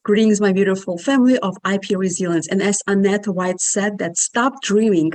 Greetings, my beautiful family of IP Resilience. And as Annette White said, that stop dreaming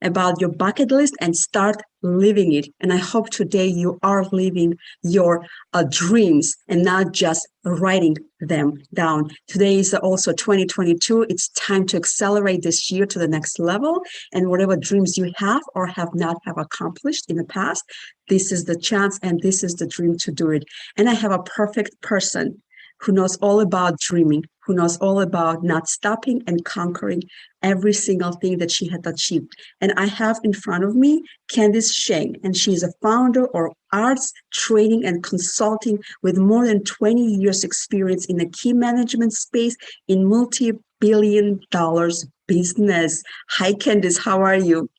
about your bucket list and start living it. And I hope today you are living your dreams and not just writing them down. Today is also 2022. It's time to accelerate this year to the next level. And whatever dreams you have or have not have accomplished in the past, this is the chance and this is the dream to do it. And I have a perfect person who knows all about dreaming, who knows all about not stopping and conquering every single thing that she had achieved. And I have in front of me Candice Cheng, and she's a founder of Artz Training and Consulting with more than 20 years experience in the key management space in multi-billion dollars business. Hi, Candice, how are you?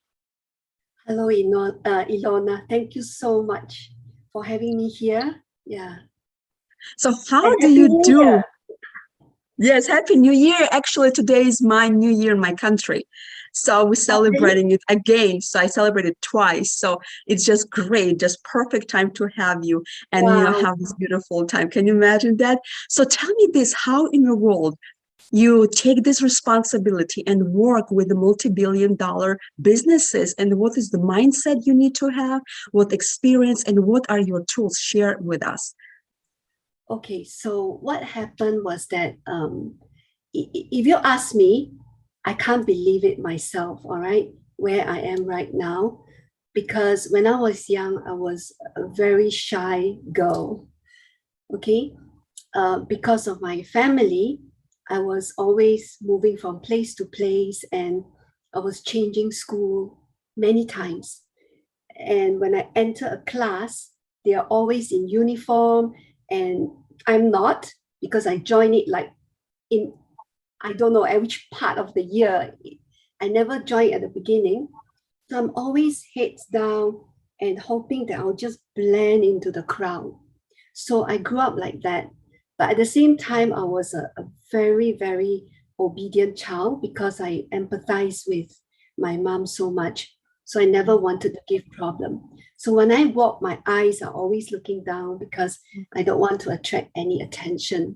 Hello, Ilona. Thank you so much for having me here. Yeah. So how do you do? Yes, Happy New Year. Actually, today is my New Year in my country. So we're celebrating it again. So I celebrated twice. So it's just great, just perfect time to have you and have this beautiful time. Can you imagine that? So tell me this, how in the world you take this responsibility and work with the multi-billion dollar businesses, and what is the mindset you need to have, what experience, and what are your tools? Share with us. Okay, so what happened was that if you ask me, I can't believe it myself, all right, where I am right now. Because when I was young, I was a very shy girl, okay? Because of my family, I was always moving from place to place and I was changing school many times. And when I enter a class, they are always in uniform and I'm not, because I joined it like in, I don't know, at which part of the year. I never joined at the beginning. So I'm always heads down and hoping that I'll just blend into the crowd. So I grew up like that. But at the same time, I was a very, very obedient child because I empathize with my mom so much. So I never wanted to give problem. So when I walk, my eyes are always looking down because I don't want to attract any attention.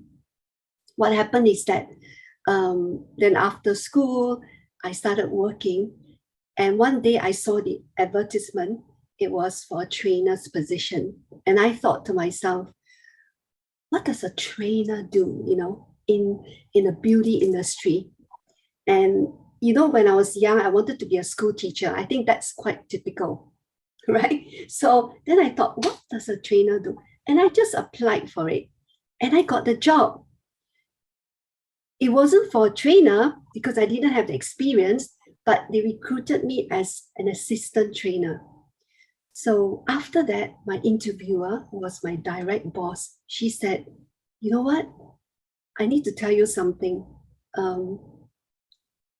What happened is that then after school, I started working. And one day I saw the advertisement. It was for a trainer's position. And I thought to myself, what does a trainer do, in a beauty industry? And when I was young, I wanted to be a school teacher. I think that's quite typical, right? So then I thought, what does a trainer do? And I just applied for it and I got the job. It wasn't for a trainer because I didn't have the experience, but they recruited me as an assistant trainer. So after that, my interviewer, who was my direct boss, she said, you know what? I need to tell you something.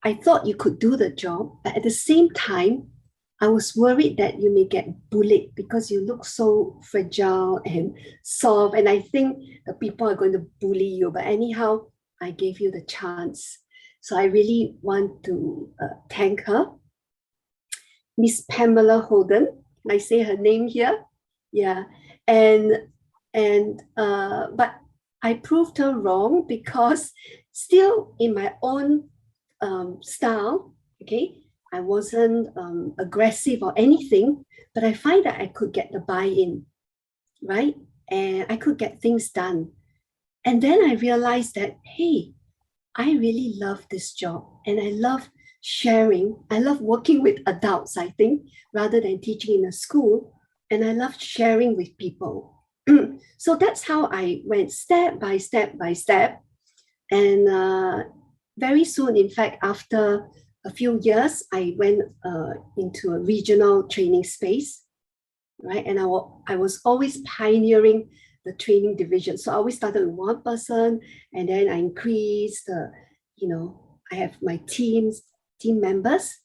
I thought you could do the job, but at the same time, I was worried that you may get bullied because you look so fragile and soft. And I think the people are going to bully you. But anyhow, I gave you the chance. So I really want to thank her. Miss Pamela Holden. I say her name here. Yeah. But I proved her wrong because still in my own style, okay, I wasn't aggressive or anything, but I find that I could get the buy-in, right? And I could get things done. And then I realized that, hey, I really love this job and I love sharing. I love working with adults, I think, rather than teaching in a school. And I love sharing with people. So that's how I went step by step by step. And very soon, in fact, after a few years, I went into a regional training space, right? And I was always pioneering the training division. So I always started with one person, and then I increased, I have my team members.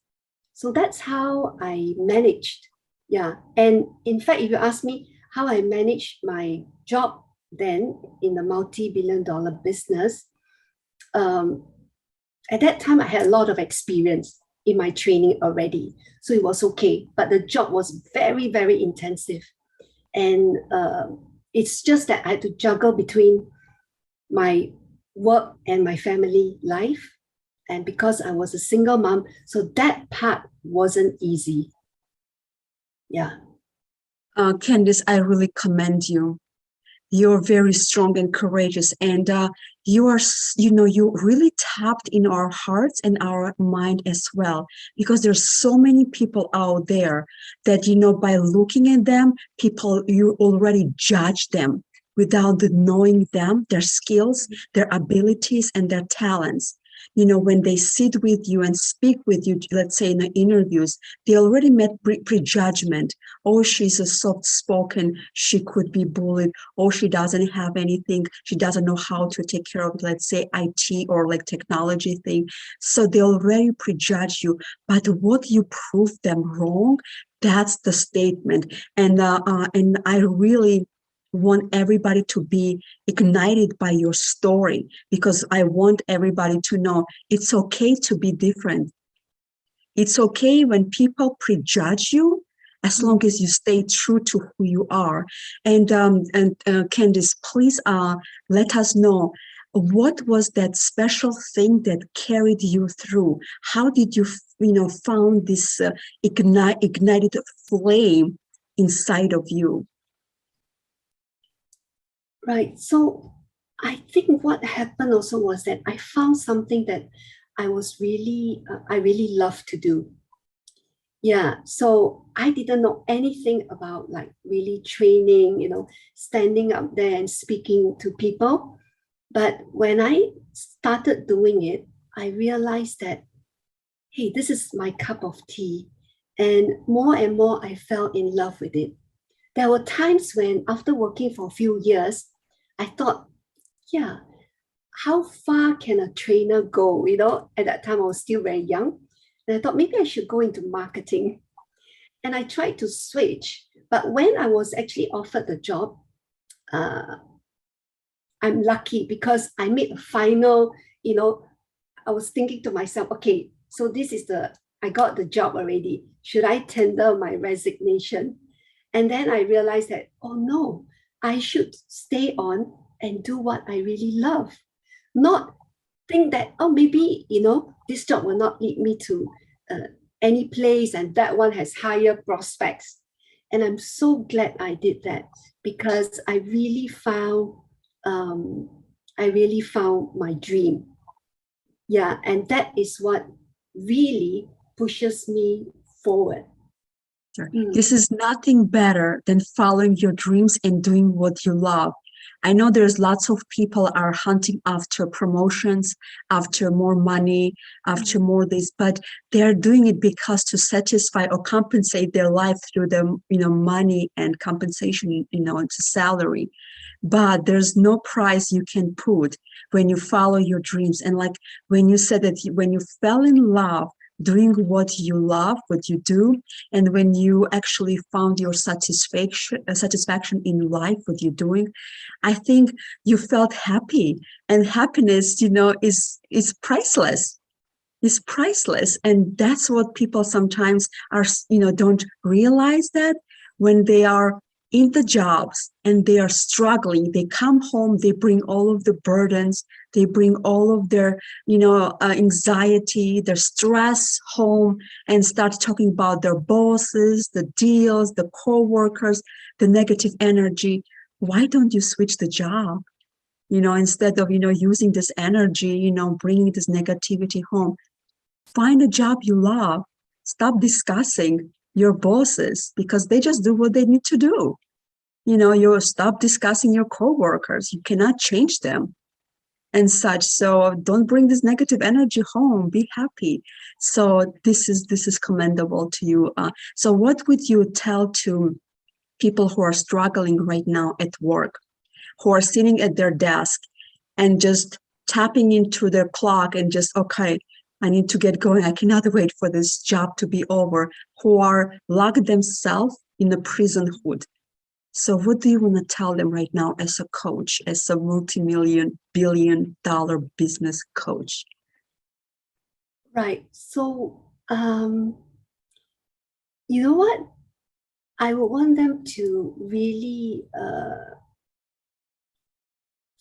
So that's how I managed. Yeah. And in fact, if you ask me how I managed my job then in the multi-billion dollar business, at that time, I had a lot of experience in my training already. So it was okay. But the job was very, very intensive. And it's just that I had to juggle between my work and my family life. And because I was a single mom, so that part wasn't easy. Yeah. Candice, I really commend you. You're very strong and courageous, and you are, you really tapped in our hearts and our mind as well, because there's so many people out there that, by looking at them, you already judge them without knowing them, their skills, their abilities, and their talents. When they sit with you and speak with you, let's say in the interviews, they already met prejudgment. Oh, she's a soft-spoken, she could be bullied, or she doesn't have anything, she doesn't know how to take care of, let's say, IT or like technology thing. So they already prejudge you. But what you prove them wrong, that's the statement. And I really want everybody to be ignited by your story, because I want everybody to know it's okay to be different. It's okay when people prejudge you, as long as you stay true to who you are. And Candice, please let us know, what was that special thing that carried you through? How did you, found this ignited flame inside of you? Right. So I think what happened also was that I found something that I really love to do. Yeah. So I didn't know anything about like really training, standing up there and speaking to people. But when I started doing it, I realized that, hey, this is my cup of tea. And more, I fell in love with it. There were times when, after working for a few years, I thought, yeah, how far can a trainer go? At that time I was still very young. And I thought maybe I should go into marketing. And I tried to switch. But when I was actually offered the job, I'm lucky because I made a final, I was thinking to myself, okay, so I got the job already. Should I tender my resignation? And then I realized that, oh no, I should stay on and do what I really love. Not think that, oh, maybe, this job will not lead me to any place and that one has higher prospects. And I'm so glad I did that, because I really found my dream. Yeah, and that is what really pushes me forward. This is nothing better than following your dreams and doing what you love. I know there's lots of people are hunting after promotions, after more money, after more this, but they're doing it because to satisfy or compensate their life through the, money and compensation, into salary. But there's no price you can put when you follow your dreams. And like when you said that when you fell in love doing what you love, what you do, and when you actually found your satisfaction in life, what you're doing, I think you felt happy. And happiness, is priceless. Is priceless. And that's what people sometimes are, don't realize, that when they are in the jobs and they are struggling, they come home, they bring all of the burdens, they bring all of their, anxiety, their stress home, and start talking about their bosses, the deals, the co-workers, the negative energy. Why don't you switch the job? Instead of, using this energy, bringing this negativity home, find a job you love. Stop discussing your bosses, because they just do what they need to do. You stop discussing your coworkers. You cannot change them and such. So don't bring this negative energy home. Be happy. So this is commendable to you. So what would you tell to people who are struggling right now at work, who are sitting at their desk and just tapping into their clock and just, okay, I need to get going, I cannot wait for this job to be over, who are locked themselves in a prisonhood? So what do you want to tell them right now as a coach, as a multi-million, billion-dollar business coach? Right. So, you know what? I would want them to really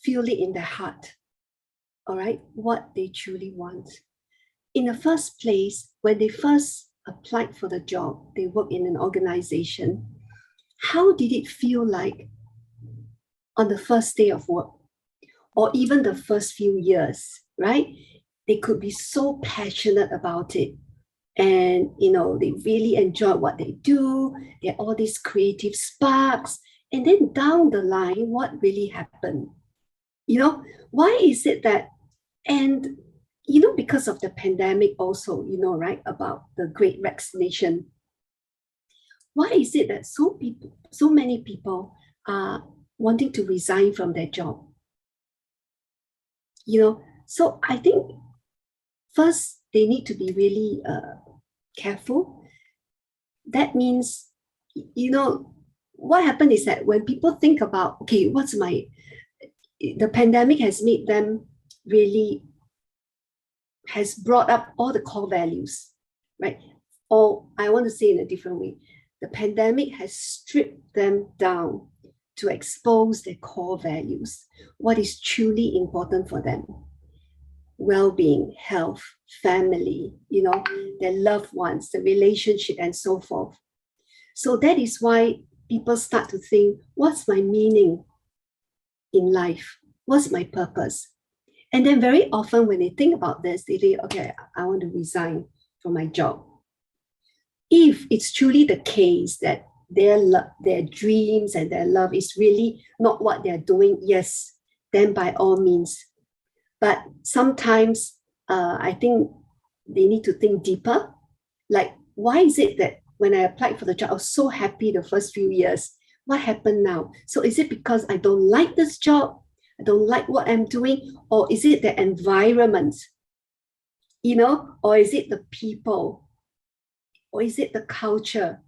feel it in their heart. all right, what they truly want. In the first place, when they first applied for the job, they work in an organization. How did it feel like on the first day of work, or even the first few years, right? They could be so passionate about it. And, they really enjoy what they do. There are all these creative sparks. And then down the line, what really happened? Why is it that, and, because of the pandemic also, right, about the great vaccination, why is it that so many people are wanting to resign from their job? So I think first they need to be really careful. That means, what happened is that when people think about, okay, the pandemic has made them really, has brought up all the core values, right? Or I want to say in a different way, the pandemic has stripped them down to expose their core values, what is truly important for them. Well-being, health, family, their loved ones, the relationship, and so forth. So that is why people start to think, what's my meaning in life? What's my purpose? And then very often when they think about this, they think, okay, I want to resign from my job. If it's truly the case that their dreams and their love is really not what they're doing, yes, then by all means. But sometimes I think they need to think deeper. Like, why is it that when I applied for the job, I was so happy the first few years? What happened now? So is it because I don't like this job? I don't like what I'm doing? Or is it the environment? Or is it the people? Or is it the culture?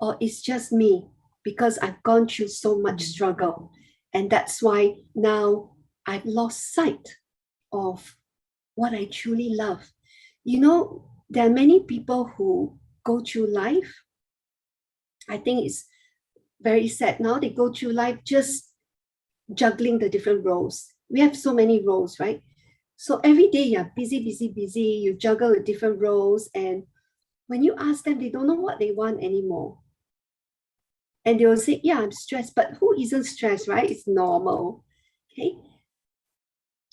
Or it's just me? Because I've gone through so much struggle. And that's why now I've lost sight of what I truly love. There are many people who go through life. I think it's very sad now. They go through life just juggling the different roles. We have so many roles, right? So every day you're busy, busy, busy. You juggle the different roles. And when you ask them, they don't know what they want anymore. And they will say, yeah, I'm stressed. But who isn't stressed, right? It's normal. Okay.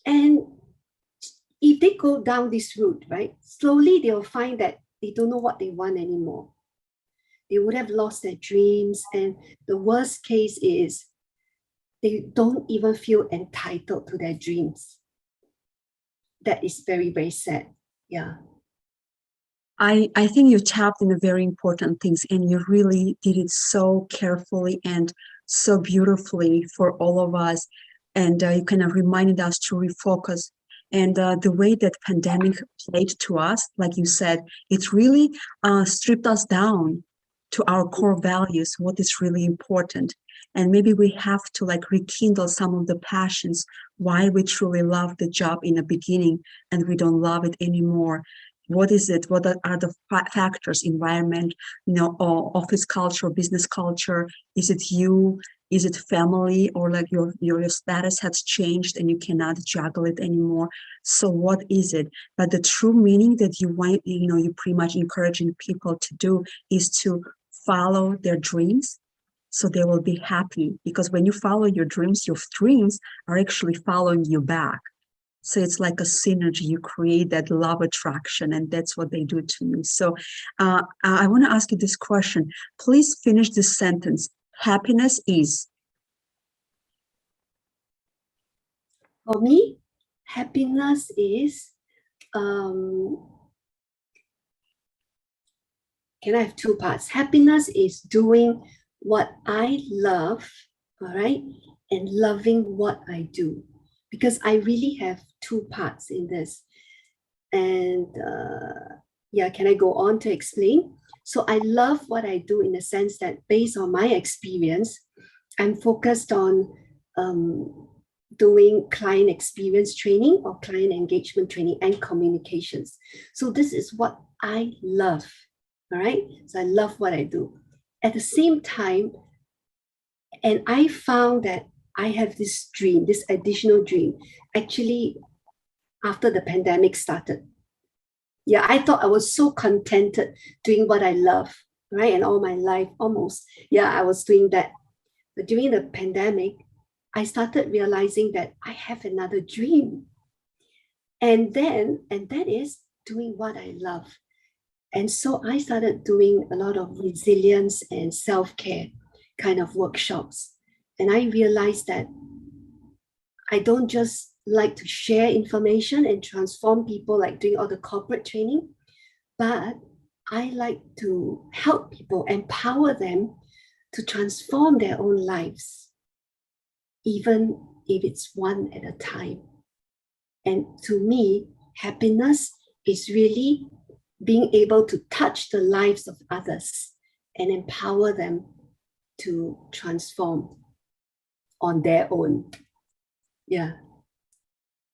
And if they go down this route, right, slowly they'll find that they don't know what they want anymore. They would have lost their dreams. And the worst case is they don't even feel entitled to their dreams. That is very, very sad. Yeah. I think you tapped into very important things, and you really did it so carefully and so beautifully for all of us. And you kind of reminded us to refocus. And the way that pandemic played to us, like you said, it's really stripped us down to our core values, what is really important. And maybe we have to rekindle some of the passions, why we truly love the job in the beginning and we don't love it anymore. What is it? What are the factors, environment, or office culture, business culture? Is it you? Is it family, or your status has changed and you cannot juggle it anymore? So what is it? But the true meaning that you want, you pretty much encouraging people to do is to follow their dreams, so they will be happy. Because when you follow your dreams are actually following you back. So it's like a synergy. You create that love attraction, and that's what they do to me. So I want to ask you this question. Please finish this sentence. Happiness is. For me, happiness is, can I have two parts? Happiness is doing what I love, all right, and loving what I do. Because I really have two parts in this. And can I go on to explain? So I love what I do in the sense that based on my experience, I'm focused on doing client experience training or client engagement training and communications. So this is what I love, all right? So I love what I do. At the same time, and I found that I have this dream, this additional dream. Actually, after the pandemic started. Yeah, I thought I was so contented doing what I love, right? And all my life, almost, yeah, I was doing that. But during the pandemic, I started realizing that I have another dream. And that is doing what I love. And so I started doing a lot of resilience and self-care kind of workshops. And I realized that I don't just like to share information and transform people like doing all the corporate training, but I like to help people, empower them to transform their own lives, even if it's one at a time. And to me, happiness is really being able to touch the lives of others and empower them to transform on their own. Yeah.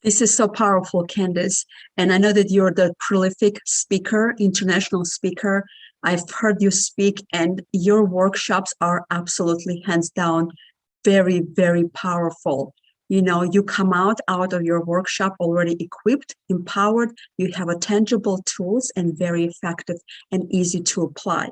This is so powerful, Candice. And I know that you're the prolific speaker, international speaker. I've heard you speak, and your workshops are absolutely hands down very, very powerful. You know, you come out of your workshop already equipped, empowered, you have a tangible tools and very effective and easy to apply.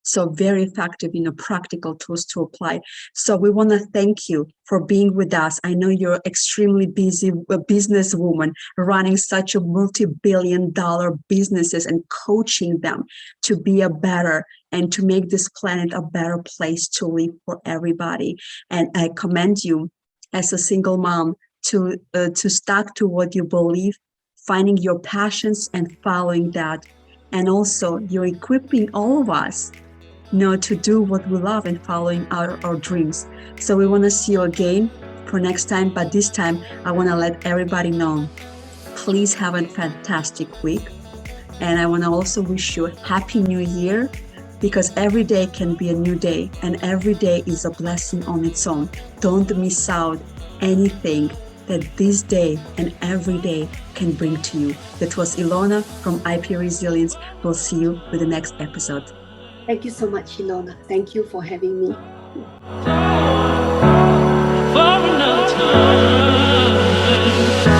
So very effective, practical tools to apply. So we want to thank you for being with us. I know you're extremely busy businesswoman running such a multi-billion-dollar businesses and coaching them to be a better and to make this planet a better place to live for everybody. And I commend you as a single mom to stuck to what you believe, finding your passions and following that. And also you're equipping all of us to do what we love and following our dreams. So we want to see you again for next time, but this time I want to let everybody know, please have a fantastic week. And I want to also wish you a happy new year, because every day can be a new day and every day is a blessing on its own. Don't miss out anything that this day and every day can bring to you. That was Ilona from IP Resilience. We'll see you with the next episode. Thank you so much, Ilona. Thank you for having me. For another time.